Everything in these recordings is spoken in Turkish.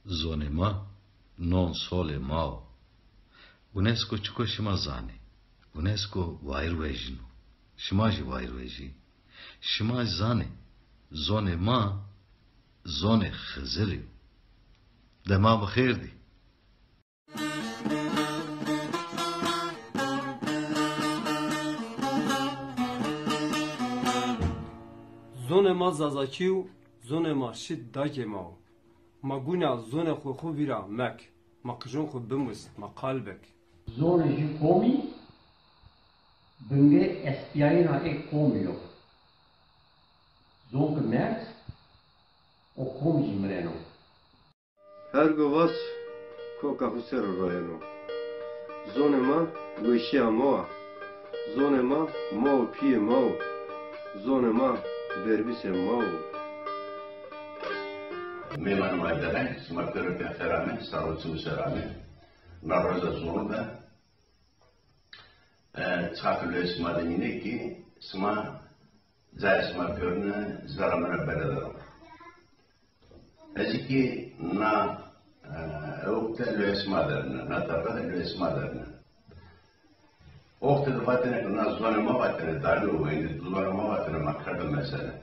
zonema non sole mao. UNESCO çuko şima zane. UNESCO vayrvejinu. Şimaji vayrveji. Şimaj zane. Zonema zone khizri. Dema bxirdi. Zonema zazakiu, zonema şid dagema. Maguna zone xu vira mek. Makjon xu bimus, makalbek. Zone ji komi, bünge espiyayına ek komi yok. Zonke mert, o komi jimreno. Her govas koka husero roeno. Zonema vışya moa. Zonema mo piye mo. Zonema verbise mo. Milan Majdaren, smartları teferame, sarıcı serame. Naroza zonda. Çakırlı smademine ki sma zaysma görüne zaramına beraber. Eziki na okta lösmalarına, na tabi lösmalarına. Okta da vatene na zonama vatene dalı oyunu, zonama vatene makarda mesele.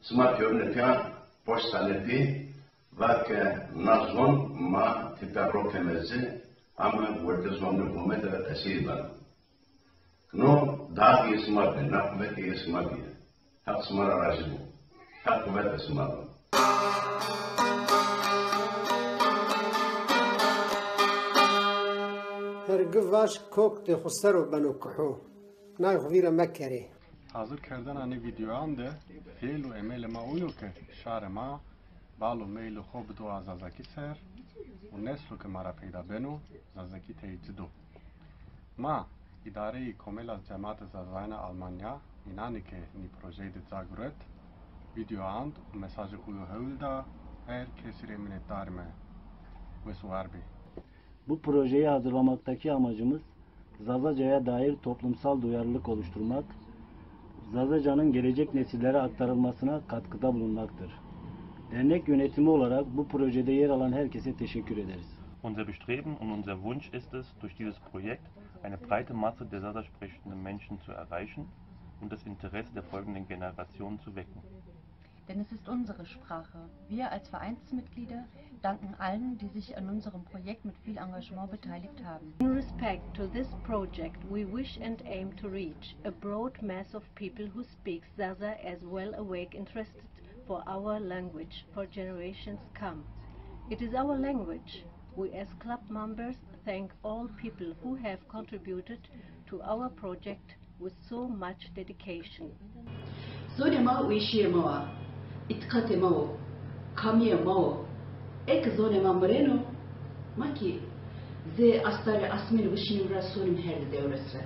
Sma görüne fiyan boş salepi vak na zon ma tiperro kemezi ama vurdu zonlu kumete esir bana. No dağ yesmadı, na kumete yesmadı. Hak smara rajibu, hak kumete smadı. هرگواش کوک ده خسر و بنو کحو نای خویره مکری Hazır kerdن ani videoan de fiil و emel ma uyo ke şar ma balu meylu خوب دو azazaki ser و neslu ke mara peyda benu zazaki teycidu. Ma idare-i komel az cemaat zazayna Almanya inani ke ni projeyi de zaguret videoan و mesajı kuyu hevlda her kesire minnettar me ve suharbi. Bu projeyi hazırlamaktaki amacımız Zazaca'ya dair toplumsal duyarlılık oluşturmak, Zazaca'nın gelecek nesillere aktarılmasına katkıda bulunmaktır. Dernek yönetimi olarak bu projede yer alan herkese teşekkür ederiz. Unser Bestreben und unser Wunsch ist es, durch dieses Projekt eine breite Masse der Zaza sprechenden Menschen zu erreichen und das Interesse der folgenden Generationen zu wecken. Denn es ist unsere Sprache. Wir als Vereinsmitglieder danken allen, die sich an unserem Projekt mit viel Engagement beteiligt haben. In respect to this project, we wish and aim to reach a broad mass of people who speak Zaza as well awake interested for our language for generations come. It is our language. We as club members thank all people who have contributed to our project with so much dedication. Zonema uishiyemo, itkatemo, kamiyemo, ek zonema mreno, maki ze astari asmir vishnim rasonim herde devresre.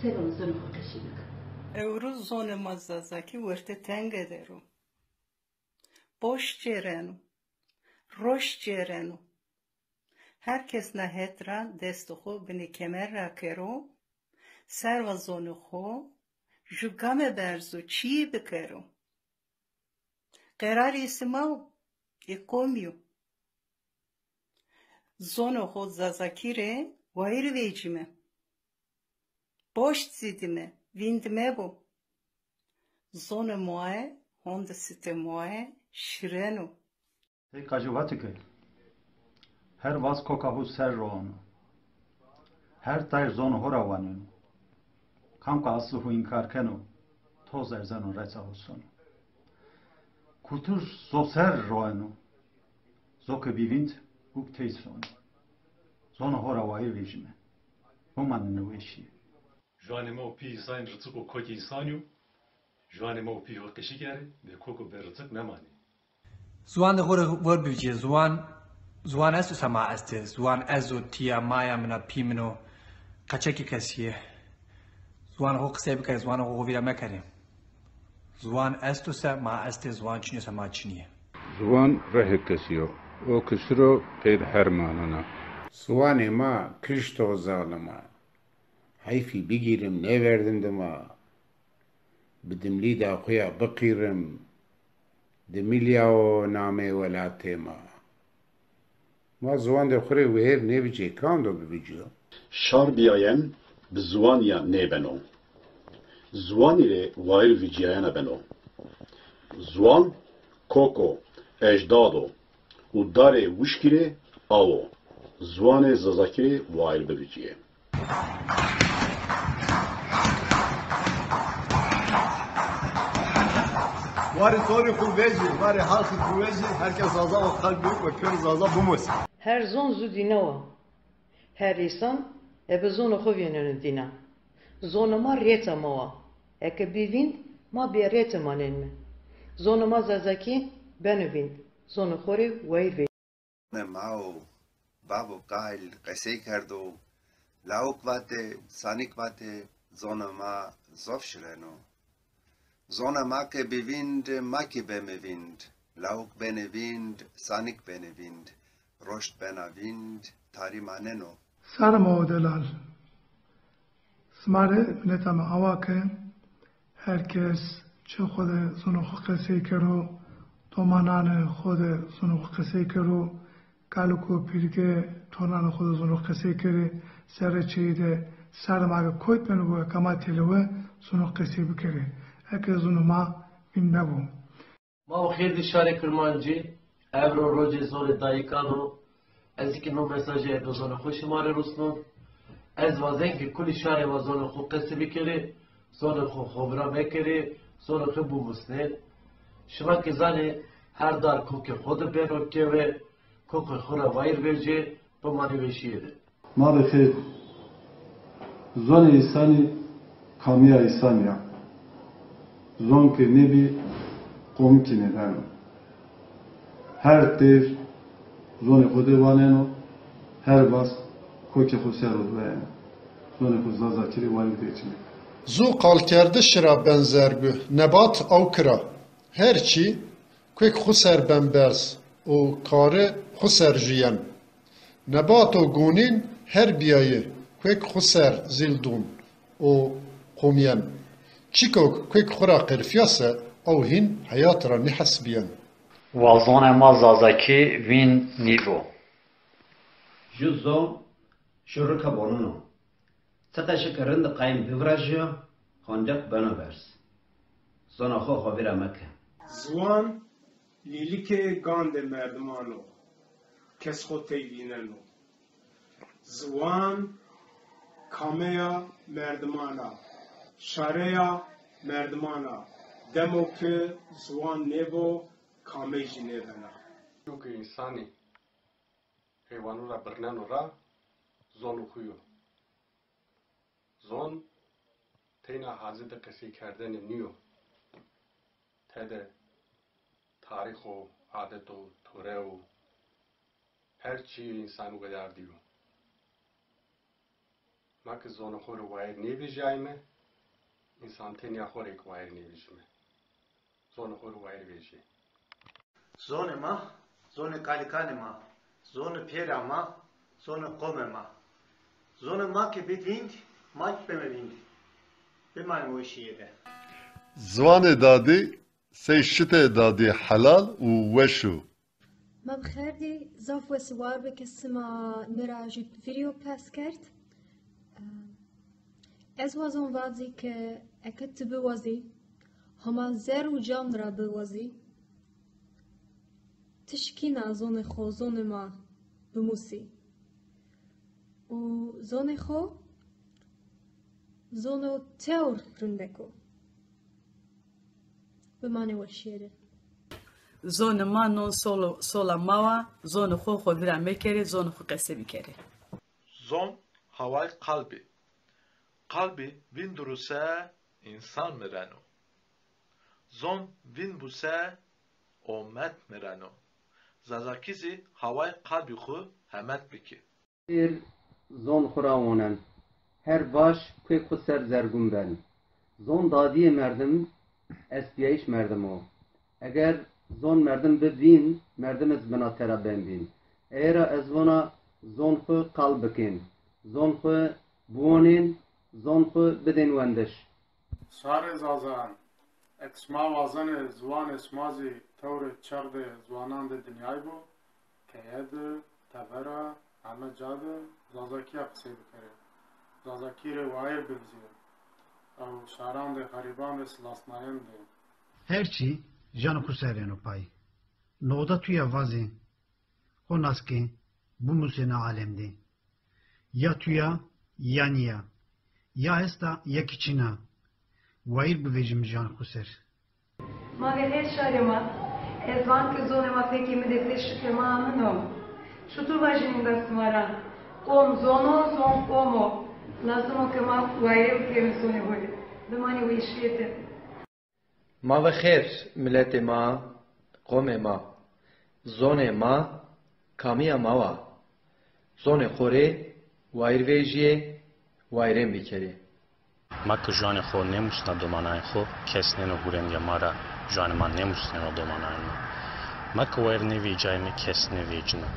Selam zonu hokashinak. Euro zonema zazaki verte tengederu. Boş cerenu, roş cerenu. Herkes na hetra destuhu bini kemer rakero, serva zonuhu, jugame berzu çiğ bikeru. Qerar ismav, ikomiu. Zonuhu zazakire, vair vecime. Boş zidime, vindme bu. Zonu moe, honda site moe, şirenu. Kajuvatike. Her vaz kokahu ser roğunu. Her tayr zonu horavanunu. Kamka asluhu inkarkenu. Toz erzenu reca olsun. Kultur zoser roğunu. Zoke bivint uk teisron. Zonu horavayı vejime. Humanını veşi. Joanema upi zayn rıtık koti insanyu. Joanema upi hokeşigere ve koku berıtık memani. Zuan de hore wordbüje, Zuan estu sama este, Zuan ezu tia maya mina pimino, kaçeki kesiye. Zuan ho kısebike, Zuan ho vira mekari. Zuan estu se ma este, Zuan çiniyo se ma çiniye. Zuan rehe kesiyo, o kısro peyr hermanana. Zuan ma kışto zalama. Hayfi bigirim ne verdim de ma. Bidim lida kuya bakirim. Demilya o name velatema. ما زوان ده خوره وهر نویجه کام دو ببیجیو شار بیاین به زوانیا نبنو زوانی ره وایر ویجیانا بنو زوان کوکو اجدادو و داره وشکیره آو زوان زازاکیره وایر ببیجیه واری زوری خوبیجی واری halkı خوبیجی herkes zaza o kalbi ve kör zaza bumuz. Her zon zu dinava. Her insan ebe zonu xovyenenu dina. Zonu ma reta mawa. Eke bivind ma bi reta manen me. Zonu ma zazaki benuvind. Zonu xori wayr ماو بابو قایل قصه کردو لاوک واته سانیک واته زونما زوفشرنو زونما که بیویند ما که بمیویند لاوک بنویند سانیک بنویند رشد بنویند تاری ماننو سرما دلال سماره نتام آواکه herkes چه خود زنو قصه کرو تومانان خود زنو قصه کرو کالکو پیرگه تونان خود زنو قصه کری سر چیده سر ماگه کویت بنو کما تلوه زنو قصه بکری اگه زنو ما بین ببو ما خیر دی شار کرمانجی evro roje zore dayikano ez ikino mesajı edo zone خوشی ماره رسنو ez vazen ki kuli şare vazone xo qesi bikeri zone xo xobra mekeri zone xo bu musne şima ki zane her dar koke xod beno keve koke xora vayr verce bu mani veşiyede ما بخیر زون ایسانی کامیا ایسانیا زون که نبی قوم کی نبانو her der zone xode vaneno her bas koke xosero ve zone xozaza kiri vayr geçme زو قال کرده شرا بنزرگو نبات او کرا هرچی کوک خسر بنبرز او کاره خسر جیان نبات و گونین هر بیایه کوک خسر زیلدون او قومیان چیکوک کوک خورا قرفیاسه او هین حیات را نحس بیان وازون ما زازاکی وین نیو جزو شرکا بانونو تقش کرند قایم بفراجیو خاندق بنابرس زنا خو خبر مکه زوان لیلیکه گاند مردمانو کس خو تیویننو زوان کامیا مردمانا شاریا مردمانا دمو که زوان نیو کامیج نیونا Çünkü insani hayvanlara birnenora zon okuyor. Zon teyna hazide kesi kerdeni niyo. Tede tarih o, adet o, töre o, her şeyi insan kadar diyor. Mak zonu xor vayr ne bijayme, insan tenya xor ek vayr ne bijme. Zonu xor vayr veji. Zone ma, zone kalikane ma, zone pera ma, zone kome ma. Zone ma ke bitvind, mak bemevind. Bimay moişiyede. زوان دادی سیشت دادی حلال و وشو ما بخیردی زاف و سوار بکسما نراجی ویدیو پس کرد از وازون وازی که اکت بوازی هما زر و جان را بوازی تشکینا زون خو زون ما بموسی و زون خو زونو تور رندکو بمانه وشیره زون ما نون sola mawa zon xo xo vira mekere zon xo qese bikere zon havay kalbi kalbi vinduruse insan mirano zon vinbuse omet mirano zazakizi havay kalbi xu hemet biki bir zon xurawonan her baş köy xusar zergum ben zon dadiye merdim SPH merdim o eğer زون مردم ببین مردم از بنا ترا بین ایرا از ونا زون خو قلب کن زون خو بونین زون خو بدین وندش شار زازان اکسما وازن زوان اسمازی طور چرد زوانان ده دنیای بو که ید تبرا همه جاده زازاکی قصه بکره زازاکی رو وایر بگذیر او شاران ده غریبان ده سلاسنایم ده هرچی جان خسرینو پای نودا توی وازی خوناس که bu musena alemde ya tuya ya niya ya hesta ya kiçina vayir bivejim can kuser ma ve her şarema ezvan ki zone ma peki mi de teşrik maamno şutur vajinin da smara om zono zon komo lazım ki ma vayir ki mi sone böyle bimani ve işiyete ma ve her millete ma qome ma zone ma kamiya mawa zone khore wairvejiye wairem bikeri ما که جان خو نمیشنه دومانای خو کس نینو هورن یا مارا جان ما نمیشنه دومانای ما که وایر نوی جای می کس نوی جنه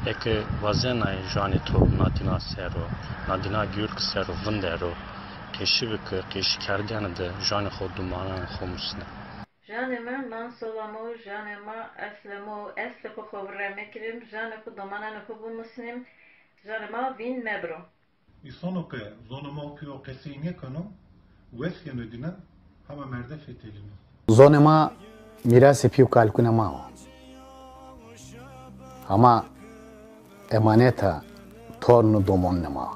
اک وزنای جان تو نادینا سرو نادینا گورک سرو وندرو قشی بک قشی کردن ده جان خو دومانای خو مسنه جانما من سلامو جانما اسلمو اسلکو خبره میکریم جانکو دومانانکو بمسنیم جانما وین مبرو İsonu ki zonumu ki o kesine kanu vesken dine ama merde fetelini. Zonema miras piu kalkuna mao. Ama emaneta tornu domon nema.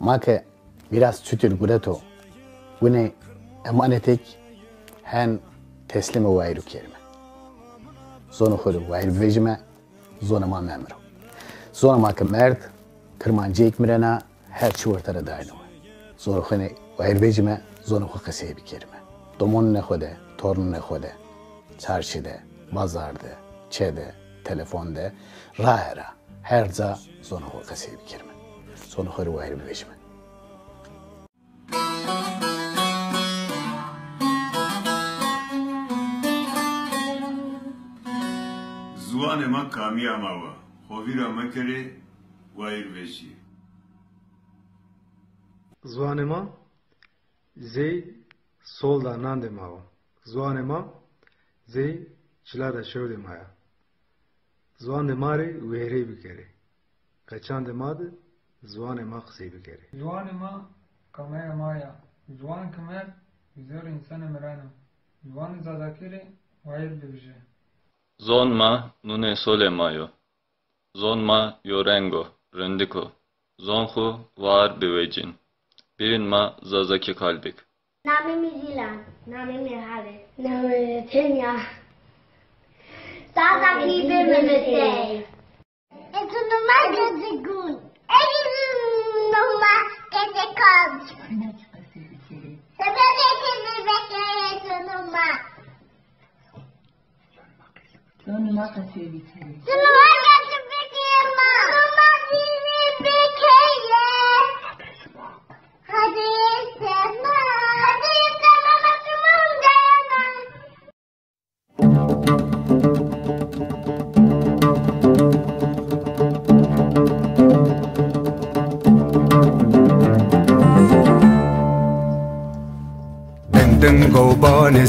Make miras çütür gureto. Gune emanetek hen teslime vayru kerime. Zonu khuru vayru vejime zonema memro. Zonema ke merd کرمانجیک مرنا هر چی ورتر داینو زور خونه وایر بیجمه زون خو قصه بکرمه دومون نخوده تورن نخوده چارشیده بازارده چده تلفنده راه را هر جا زون خو قصه بکرمه زون خو وایر بیجمه زوان ما کامیا ماوا خویرا مکره وایر وشی زوانما زی sol da nande mao zwanema zey çila da şöyle maya zwane mari wehre bikere kaçan de mad zwanema qsi bikere zwanema kamaya maya zwan kamer zor insan merana zwan zadakiri wayr bibje zonma nune sole mayo zonma yorengo Rındiko, zonhu var bevecin. Birin ma zazaki kalbik. Name mi Zilan, name mi Hale, name Tenya. Zazaki bevecin. Eto numa gezegun. Numa gezekon. Sebebekini bekleyeto numa. Numa kasebikini. Numa